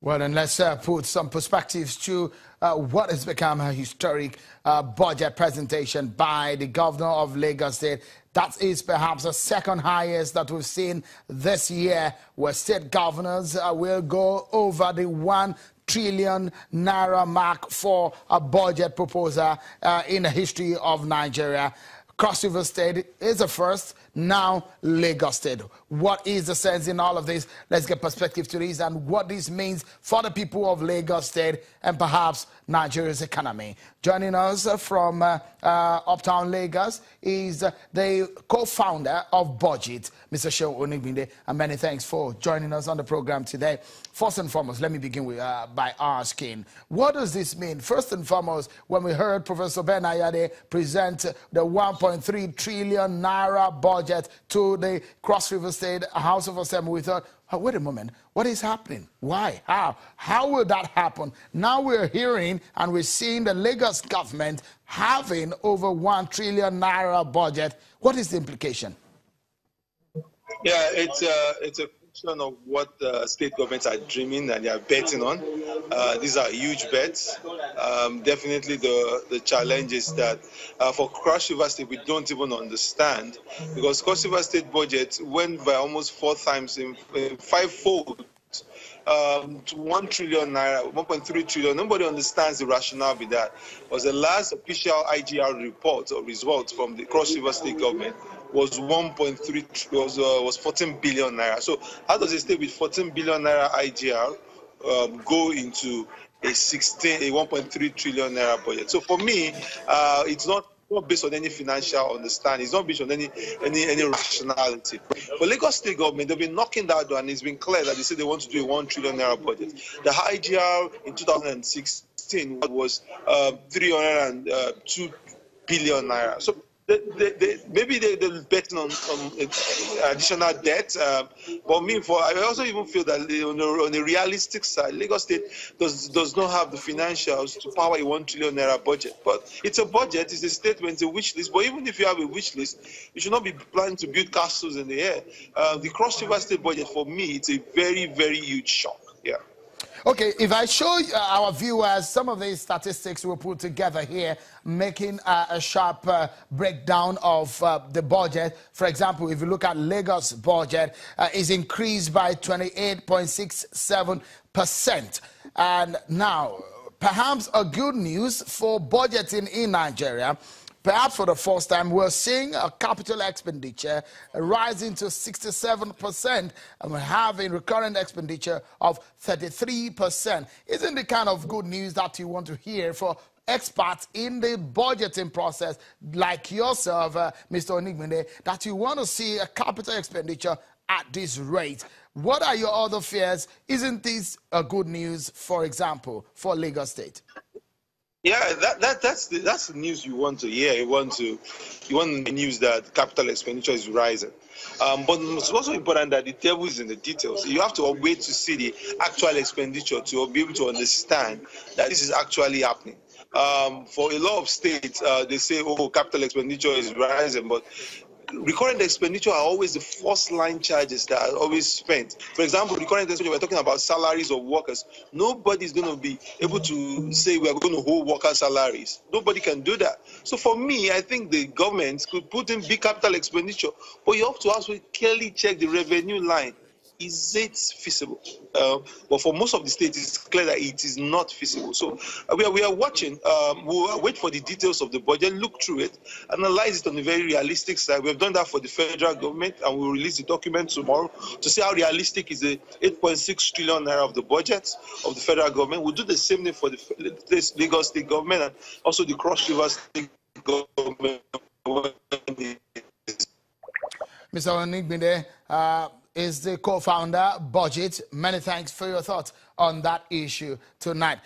Well, then let's put some perspectives to what has become a historic budget presentation by the governor of Lagos State. That is perhaps the second highest that we've seen this year, where state governors will go over the 1 trillion naira mark for a budget proposal in the history of Nigeria. Cross River State is the first, now Lagos State. What is the sense in all of this? Let's get perspective to this and what this means for the people of Lagos State and perhaps Nigeria's economy. Joining us from Uptown Lagos is the co-founder of Budget, Mr. Seun Onigbinde, and many thanks for joining us on the program today. First and foremost, let me begin with, by asking, what does this mean? First and foremost, when we heard Professor Ben Ayade present the 1.3 trillion naira budget to the Cross River State House of Assembly, we thought, oh, wait a moment, what is happening? Why? How will that happen? Now we're hearing and we're seeing the Lagos government having over 1 trillion naira budget. What is the implication? Yeah, it's a function of what state governments are dreaming and they are betting on. These are huge bets. Definitely the challenge is that for Cross River State, we don't even understand, because Cross River State budget went by almost 4 times in 5-fold to 1 trillion naira, 1.3 trillion. Nobody understands the rationale behind that. Was the last official IGR report or result from the Cross River State government was 1.3 was 14 billion naira. So how does a state with 14 billion naira IGR go into a 1.3 trillion naira budget? So for me, it's not based on any financial understanding. It's not based on any rationality. For Lagos State government, they've been knocking that down, and it's been clear that they say they want to do a 1 trillion naira budget. The IGR in 2016 was 302 billion naira. So maybe they're betting on some additional debt. But I also even feel that on the realistic side, Lagos State does not have the financials to power a 1 trillion naira budget. But it's a budget, it's a statement, a wish list. But even if you have a wish list, you should not be planning to build castles in the air. The Cross River State budget, for me, it's a very, very huge shock. Yeah. Okay, if I show our viewers some of these statistics we put together here, making a sharp breakdown of the budget. For example, if you look at Lagos budget, is increased by 28.67%. And now, perhaps a good news for budgeting in Nigeria. Perhaps for the first time, we're seeing a capital expenditure rising to 67%, and we're having recurrent expenditure of 33%. Isn't the kind of good news that you want to hear for experts in the budgeting process, like yourself, Mr. Onigbinde, that you want to see a capital expenditure at this rate? What are your other fears? Isn't this a good news, for example, for Lagos State? Yeah, that's the news you want to hear. You want the news that capital expenditure is rising. But it's also important that the devil is in the details. You have to wait to see the actual expenditure to be able to understand that this is actually happening. For a lot of states, they say, oh, capital expenditure is rising, but recurrent expenditure are always the first line charges that are always spent. For example, recurrent expenditure, we're talking about salaries of workers. Nobody's going to be able to say we are going to hold worker salaries. Nobody can do that. So for me, I think the government could put in big capital expenditure, but you have to also clearly check the revenue line. Is it feasible? But for most of the states, it's clear that it is not feasible. So we are watching. We'll wait for the details of the budget, look through it, analyze it on a very realistic side. We have done that for the federal government, and we'll release the document tomorrow to see how realistic is the 8.6 trillion naira of the budget of the federal government. We'll do the same thing for the Lagos State government and also the Cross River State government. Mr. Onigbinde is the co-founder, Budget. Many thanks for your thoughts on that issue tonight.